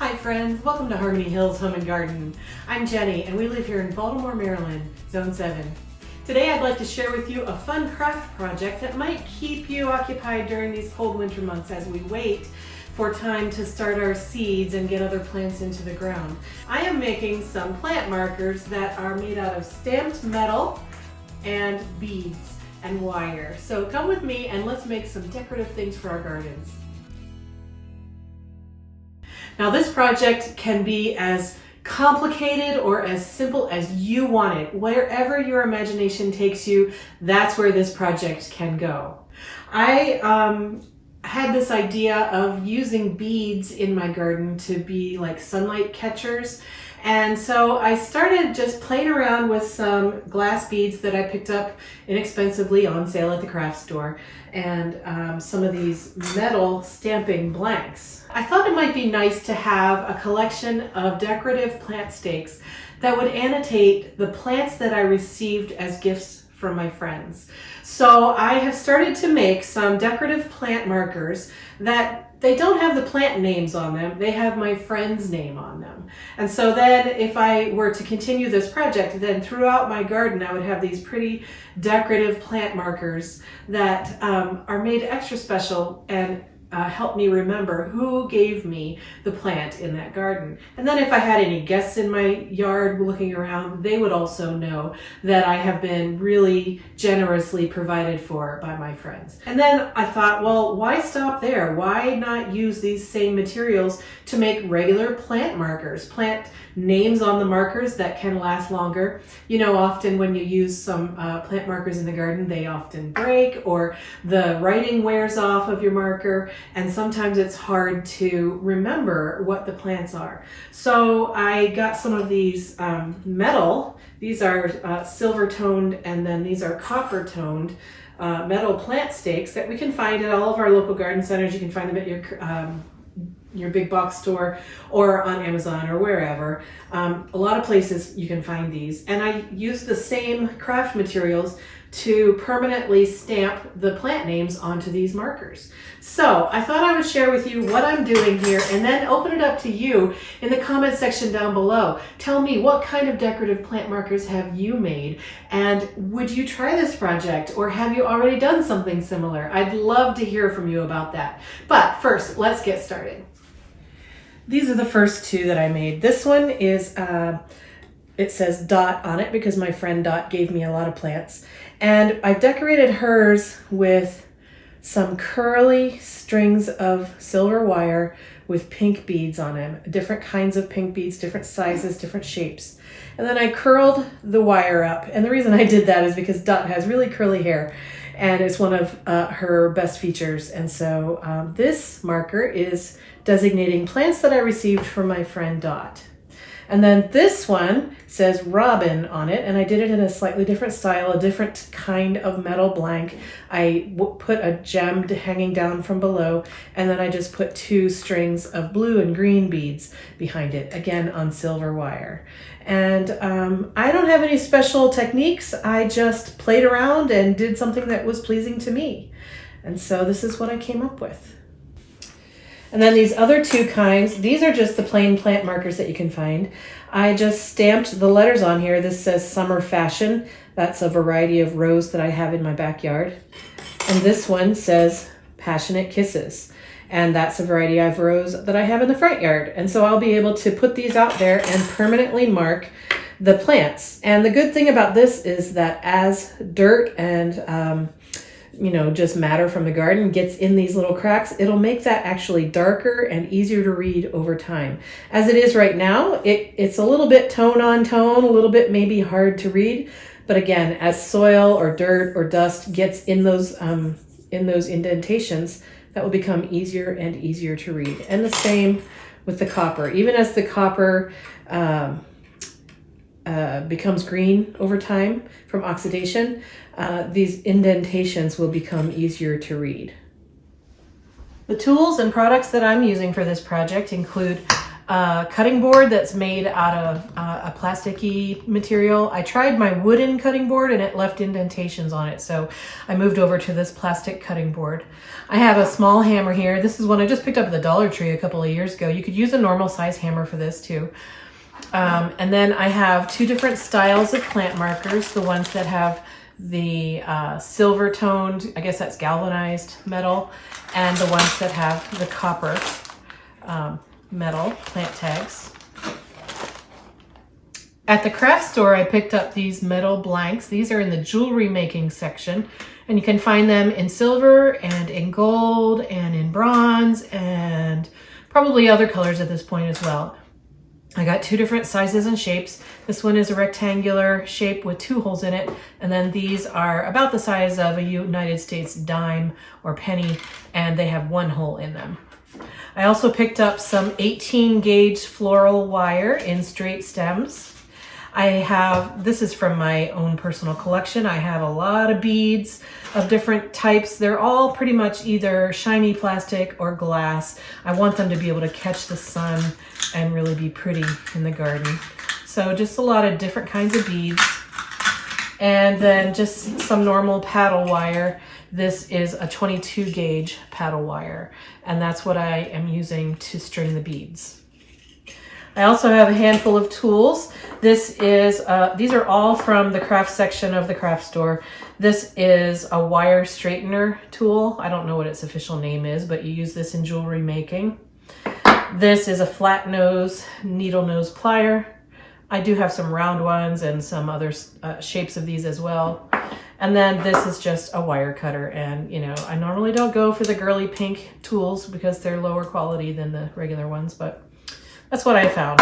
Hi friends, welcome to Harmony Hills Home and Garden. I'm Jenny and we live here in Baltimore, Maryland, Zone 7. Today I'd like to share with you a fun craft project that might keep you occupied during these cold winter months as we wait for time to start our seeds and get other plants into the ground. I am making some plant markers that are made out of stamped metal and beads and wire. So come with me and let's make some decorative things for our gardens. Now this project can be as complicated or as simple as you want it. Wherever your imagination takes you, that's where this project can go. I had this idea of using beads in my garden to be like sunlight catchers. And so I started just playing around with some glass beads that I picked up inexpensively on sale at the craft store and some of these metal stamping blanks. I thought it might be nice to have a collection of decorative plant stakes that would annotate the plants that I received as gifts from my friends. So I have started to make some decorative plant markers that they don't have the plant names on them, they have my friend's name on them. And so then if I were to continue this project, then throughout my garden I would have these pretty decorative plant markers that are made extra special and help me remember who gave me the plant in that garden. And then if I had any guests in my yard looking around, they would also know that I have been really generously provided for by my friends. And then I thought, well, why stop there? Why not use these same materials to make regular plant markers, plant names on the markers that can last longer? You know, often when you use some plant markers in the garden, they often break or the writing wears off of your marker. And sometimes it's hard to remember what the plants are. So I got some of these metal, these are silver toned, and then these are copper toned metal plant stakes that we can find at all of our local garden centers. You can find them at your big box store or on Amazon or wherever. A lot of places you can find these. And I use the same craft materials to permanently stamp the plant names onto these markers. So I thought I would share with you what I'm doing here and then open it up to you in the comment section down below. Tell me, what kind of decorative plant markers have you made? And would you try this project, or have you already done something similar? I'd love to hear from you about that. But first, let's get started. These are the first two that I made. This one is, it says Dot on it because my friend Dot gave me a lot of plants. And I've decorated hers with some curly strings of silver wire with pink beads on them, different kinds of pink beads, different sizes, different shapes. And then I curled the wire up. And the reason I did that is because Dot has really curly hair and it's one of her best features. And so this marker is designating plants that I received from my friend Dot. And then this one says Robin on it, and I did it in a slightly different style, a different kind of metal blank. I put a gem hanging down from below, and then I just put two strings of blue and green beads behind it, again on silver wire. And I don't have any special techniques. I just played around and did something that was pleasing to me. And so this is what I came up with. And then these other two kinds, these are just the plain plant markers that you can find. I just stamped the letters on here. This says Summer Fashion. That's a variety of rose that I have in my backyard. And this one says Passionate Kisses. And that's a variety of rose that I have in the front yard. And so I'll be able to put these out there and permanently mark the plants. And the good thing about this is that as dirt and just matter from the garden gets in these little cracks, it'll make that actually darker and easier to read over time. As it is right now, it's a little bit tone on tone, a little bit maybe hard to read. But again, as soil or dirt or dust gets in those indentations, that will become easier and easier to read. And the same with the copper. Even as the copper becomes green over time from oxidation, these indentations will become easier to read. The tools and products that I'm using for this project include cutting board that's made out of a plasticky material. I tried my wooden cutting board and it left indentations on it, so I moved over to this plastic cutting board. I have a small hammer here. This is one I just picked up at the Dollar Tree a couple of years ago. You could use a normal size hammer for this too. And then I have two different styles of plant markers, the ones that have the silver toned, I guess that's galvanized metal, and the ones that have the copper metal plant tags. At the craft store, I picked up these metal blanks. These are in the jewelry making section, and you can find them in silver and in gold and in bronze and probably other colors at this point as well. I got two different sizes and shapes. This one is a rectangular shape with 2 holes in it, and then these are about the size of a United States dime or penny, and they have 1 hole in them. I also picked up some 18 gauge floral wire in straight stems. This is from my own personal collection. I have a lot of beads of different types. They're all pretty much either shiny plastic or glass. I want them to be able to catch the sun and really be pretty in the garden. So just a lot of different kinds of beads. And then just some normal paddle wire. This is a 22 gauge paddle wire, and that's what I am using to string the beads. I also have a handful of tools. These are all from the craft section of the craft store. This is a wire straightener tool. I don't know what its official name is, but you use this in jewelry making. This is a flat nose needle nose plier. I do have some round ones and some other shapes of these as well. And then this is just a wire cutter, and I normally don't go for the girly pink tools because they're lower quality than the regular ones, but that's what I found.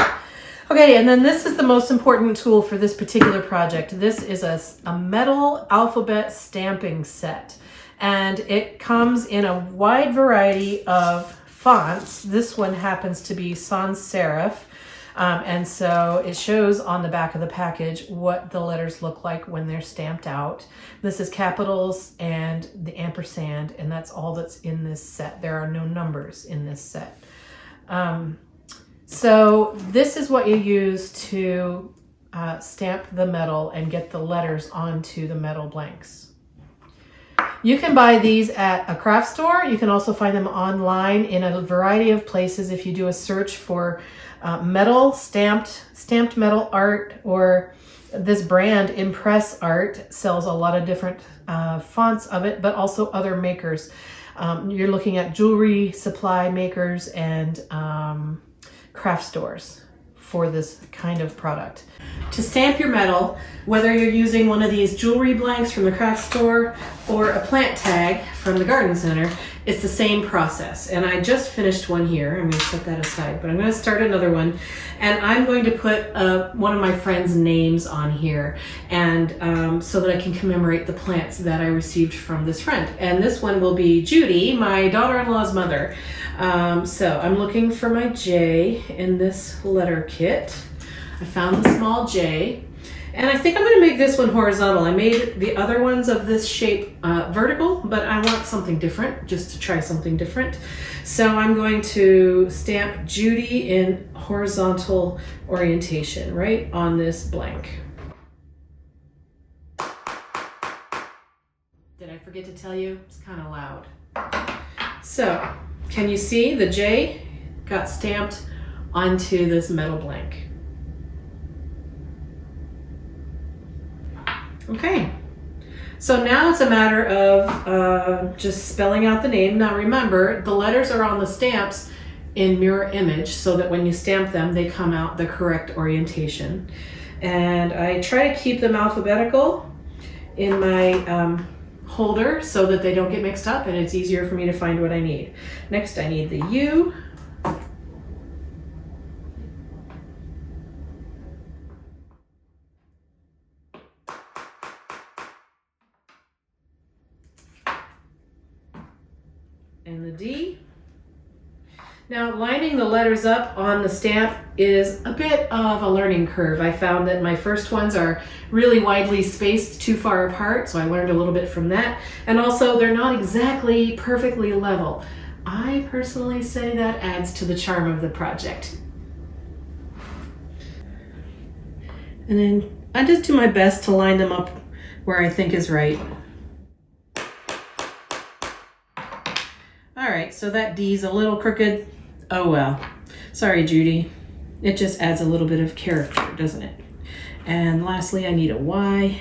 Okay, and then this is the most important tool for this particular project. This is a metal alphabet stamping set, and it comes in a wide variety of fonts. This one happens to be sans serif. And so it shows on the back of the package what the letters look like when they're stamped out. This is capitals and the ampersand, and that's all that's in this set. There are no numbers in this set. So this is what you use to stamp the metal and get the letters onto the metal blanks. You can buy these at a craft store. You can also find them online in a variety of places if you do a search for metal, stamped metal art, or this brand Impress Art sells a lot of different fonts of it, but also other makers. You're looking at jewelry supply makers and craft stores for this kind of product. To stamp your metal, whether you're using one of these jewelry blanks from the craft store or a plant tag from the garden center, it's the same process. And I just finished one here. I'm going to set that aside, but I'm going to start another one. And I'm going to put one of my friends' names on here, and so that I can commemorate the plants that I received from this friend. And this one will be Judy, my daughter-in-law's mother. So I'm looking for my J in this letter kit. I found the small J, and I think I'm going to make this one horizontal. I made the other ones of this shape vertical, but I want something different, just to try something different. So I'm going to stamp Judy in horizontal orientation right on this blank. Did I forget to tell you? It's kind of loud. So, can you see the J got stamped onto this metal blank? Okay, so now it's a matter of just spelling out the name. Now remember, the letters are on the stamps in mirror image so that when you stamp them, they come out the correct orientation. And I try to keep them alphabetical in my holder so that they don't get mixed up and it's easier for me to find what I need. Next, I need the U. And the D. Now, lining the letters up on the stamp is a bit of a learning curve. I found that my first ones are really widely spaced too far apart, so I learned a little bit from that. And also, they're not exactly perfectly level. I personally say that adds to the charm of the project. And then I just do my best to line them up where I think is right. All right, so that D's a little crooked. Oh well, sorry Judy. It just adds a little bit of character, doesn't it? And lastly, I need a Y.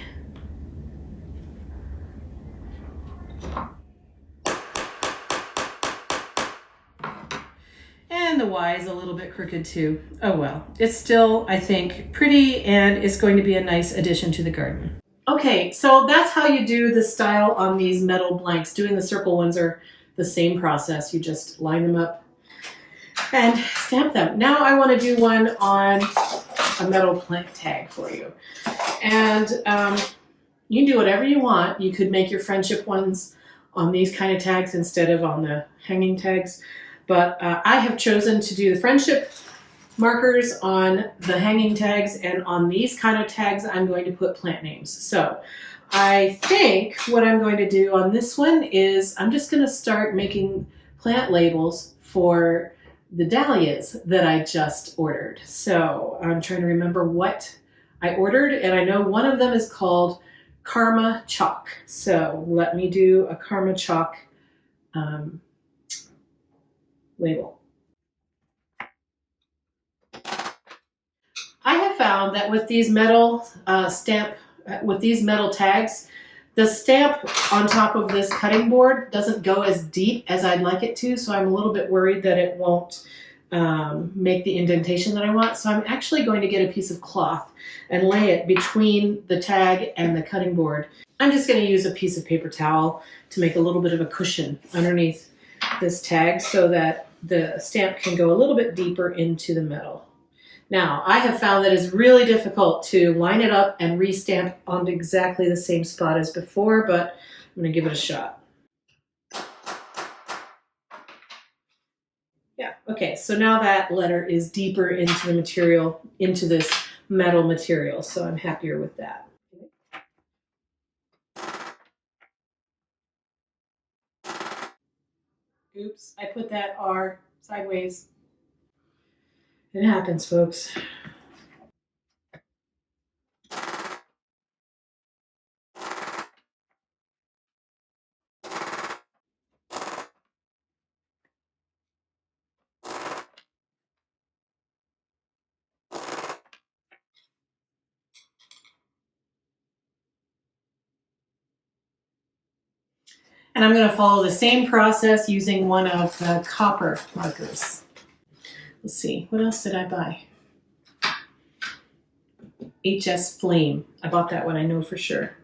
And the Y is a little bit crooked too. Oh well, it's still, I think, pretty, and it's going to be a nice addition to the garden. Okay, so that's how you do the style on these metal blanks. Doing the circle ones are the same process. You just line them up and stamp them. Now I want to do one on a metal plank tag for you. And you can do whatever you want. You could make your friendship ones on these kind of tags instead of on the hanging tags. But I have chosen to do the friendship markers on the hanging tags, and on these kind of tags I'm going to put plant names. So I think what I'm going to do on this one is I'm just going to start making plant labels for the dahlias that I just ordered. So I'm trying to remember what I ordered, and I know one of them is called Karma Chalk. So let me do a Karma Chalk label. I have found that with these metal with these metal tags, the stamp on top of this cutting board doesn't go as deep as I'd like it to, so I'm a little bit worried that it won't make the indentation that I want. So I'm actually going to get a piece of cloth and lay it between the tag and the cutting board. I'm just going to use a piece of paper towel to make a little bit of a cushion underneath this tag so that the stamp can go a little bit deeper into the metal. Now, I have found that it's really difficult to line it up and re-stamp on exactly the same spot as before, but I'm going to give it a shot. Yeah, okay, so now that letter is deeper into the material, into this metal material, so I'm happier with that. Oops, I put that R sideways. It happens, folks. And I'm going to follow the same process using one of the copper markers. Let's see, what else did I buy? HS Flame. I bought that one, I know for sure.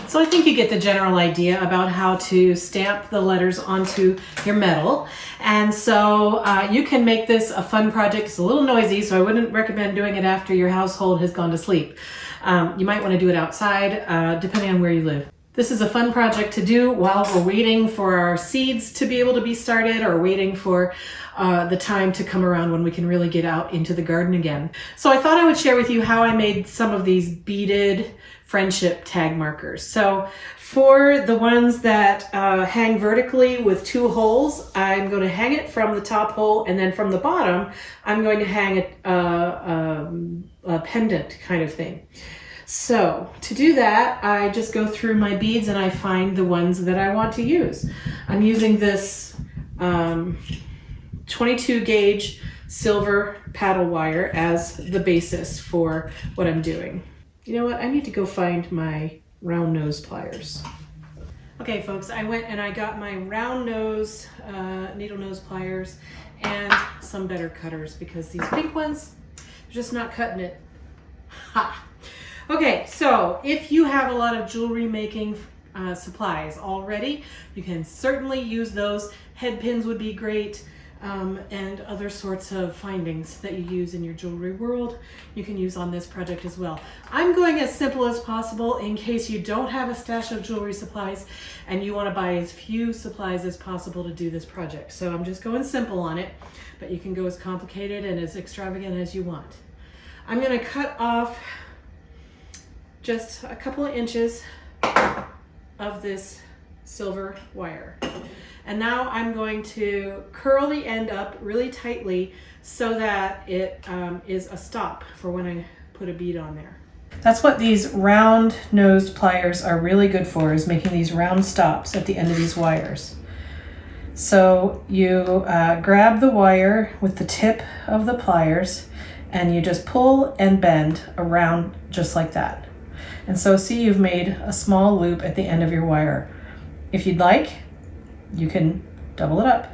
So I think you get the general idea about how to stamp the letters onto your metal. And so you can make this a fun project. It's a little noisy, so I wouldn't recommend doing it after your household has gone to sleep. You might want to do it outside, depending on where you live. This is a fun project to do while we're waiting for our seeds to be able to be started, or waiting for the time to come around when we can really get out into the garden again. So I thought I would share with you how I made some of these beaded friendship tag markers. So for the ones that hang vertically with two holes, I'm going to hang it from the top hole, and then from the bottom, I'm going to hang a pendant kind of thing. So to do that, I just go through my beads and I find the ones that I want to use. I'm using this 22 gauge silver paddle wire as the basis for what I'm doing. You know what? I need to go find my round nose pliers. Okay, folks, I went and I got my round nose needle nose pliers and some better cutters, because these pink ones, they're just not cutting it. Ha! Okay, so if you have a lot of jewelry making supplies already, you can certainly use those. Head pins would be great. and other sorts of findings that you use in your jewelry world, you can use on this project as well. I'm going as simple as possible in case you don't have a stash of jewelry supplies and you want to buy as few supplies as possible to do this project. So I'm just going simple on it, but you can go as complicated and as extravagant as you want. I'm going to cut off just a couple of inches of this silver wire. And now I'm going to curl the end up really tightly so that it is a stop for when I put a bead on there. That's what these round nosed pliers are really good for, is making these round stops at the end of these wires. So you grab the wire with the tip of the pliers and you just pull and bend around just like that. And so see, you've made a small loop at the end of your wire. If you'd like, you can double it up.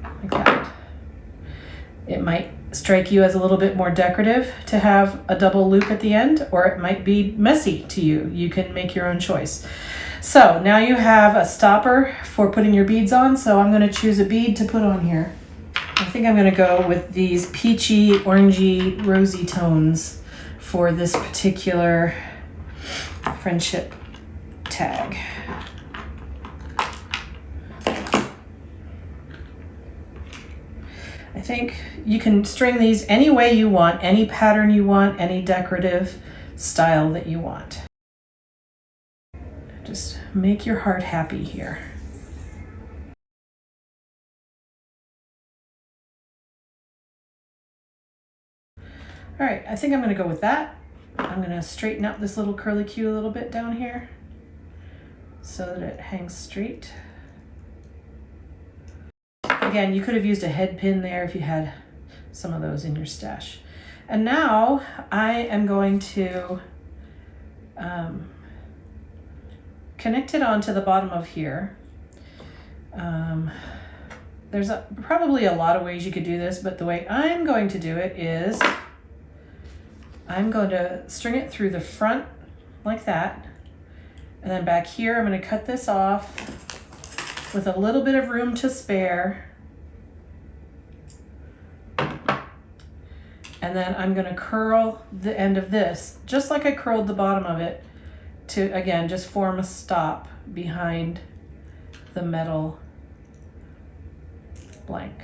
Like that. It might strike you as a little bit more decorative to have a double loop at the end, or it might be messy to you. You can make your own choice. So now you have a stopper for putting your beads on, so I'm going to choose a bead to put on here. I think I'm going to go with these peachy, orangey, rosy tones for this particular friendship tag. I think you can string these any way you want, any pattern you want, any decorative style that you want. Just make your heart happy here. All right, I think I'm going to go with that. I'm going to straighten out this little curly Q a little bit down here so that it hangs straight. Again, you could have used a head pin there if you had some of those in your stash. And now I am going to connect it onto the bottom of here. There's probably a lot of ways you could do this, but the way I'm going to do it is I'm going to string it through the front like that. And then back here, I'm going to cut this off with a little bit of room to spare. And then I'm going to curl the end of this, just like I curled the bottom of it, to, again, just form a stop behind the metal blank.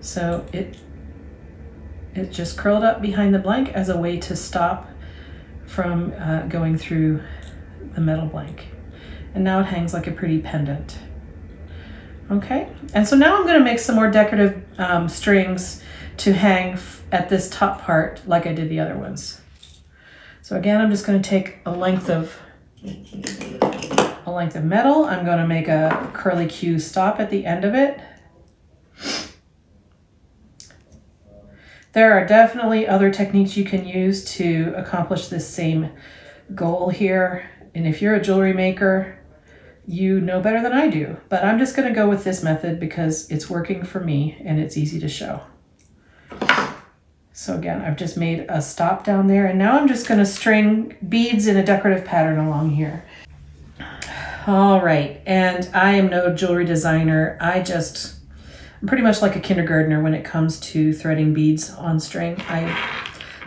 So it just curled up behind the blank as a way to stop from going through the metal blank. And now it hangs like a pretty pendant. Okay, and so now I'm going to make some more decorative strings to hang at this top part like I did the other ones. So again, I'm just going to take a length of metal. I'm going to make a curly Q stop at the end of it. There are definitely other techniques you can use to accomplish this same goal here. And if you're a jewelry maker, you know better than I do. But I'm just going to go with this method because it's working for me and it's easy to show. So again, I've just made a stop down there, and now I'm just going to string beads in a decorative pattern along here. All right, and I am no jewelry designer. I'm pretty much like a kindergartner when it comes to threading beads on string. I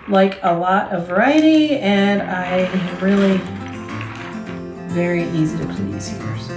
like a lot of variety, and I am really very easy to please here. So.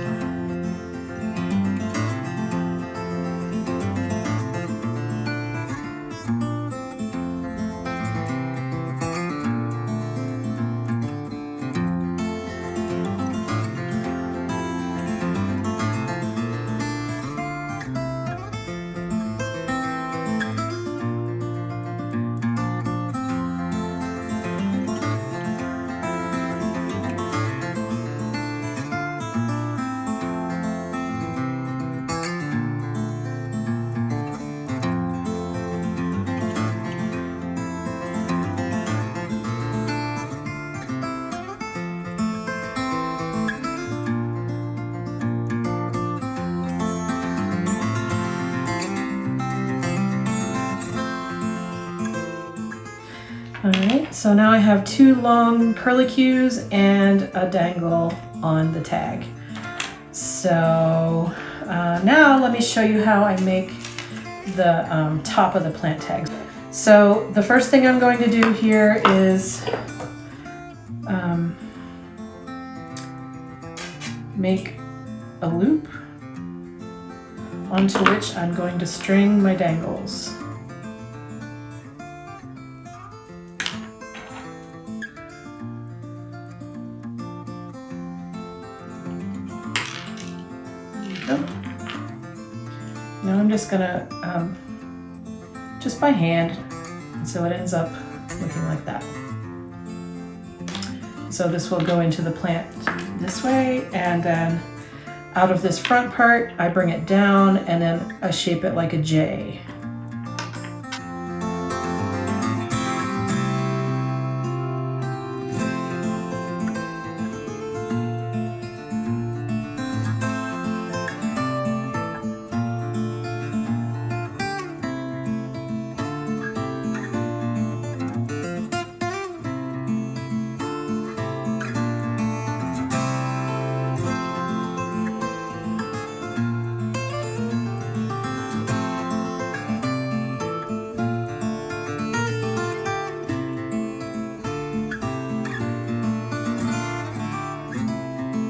So now I have 2 long curlicues and a dangle on the tag. So now let me show you how I make the top of the plant tag. So the first thing I'm going to do here is make a loop onto which I'm going to string my dangles. Now I'm just gonna, just by hand, so it ends up looking like that. So this will go into the plant this way, and then out of this front part, I bring it down and then I shape it like a J.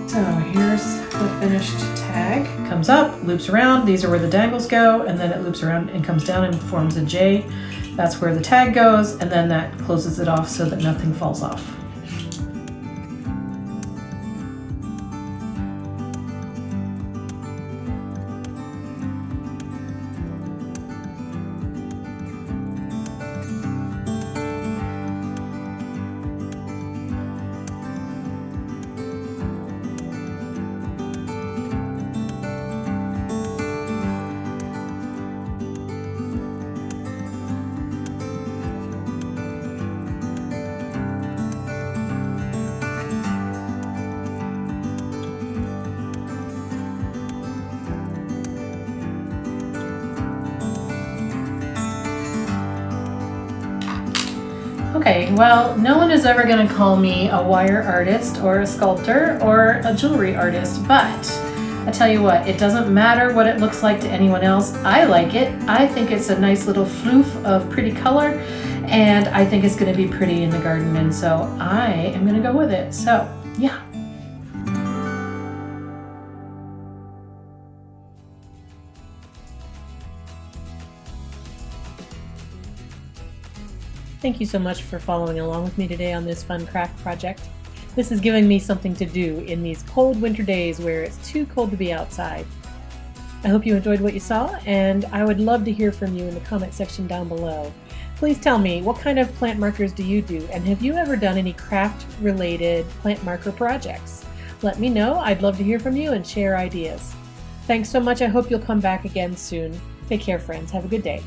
So here's the finished tag. Comes up, loops around, these are where the dangles go, and then it loops around and comes down and forms a J. That's where the tag goes, and then that closes it off so that nothing falls off. Okay, well, no one is ever going to call me a wire artist or a sculptor or a jewelry artist, but I tell you what, it doesn't matter what it looks like to anyone else. I like it. I think it's a nice little floof of pretty color, and I think it's going to be pretty in the garden, and so I am going to go with it. So, yeah. Thank you so much for following along with me today on this fun craft project. This is giving me something to do in these cold winter days where it's too cold to be outside. I hope you enjoyed what you saw, and I would love to hear from you in the comment section down below. Please tell me, what kind of plant markers do you do, and have you ever done any craft-related plant marker projects? Let me know. I'd love to hear from you and share ideas. Thanks so much. I hope you'll come back again soon. Take care, friends. Have a good day.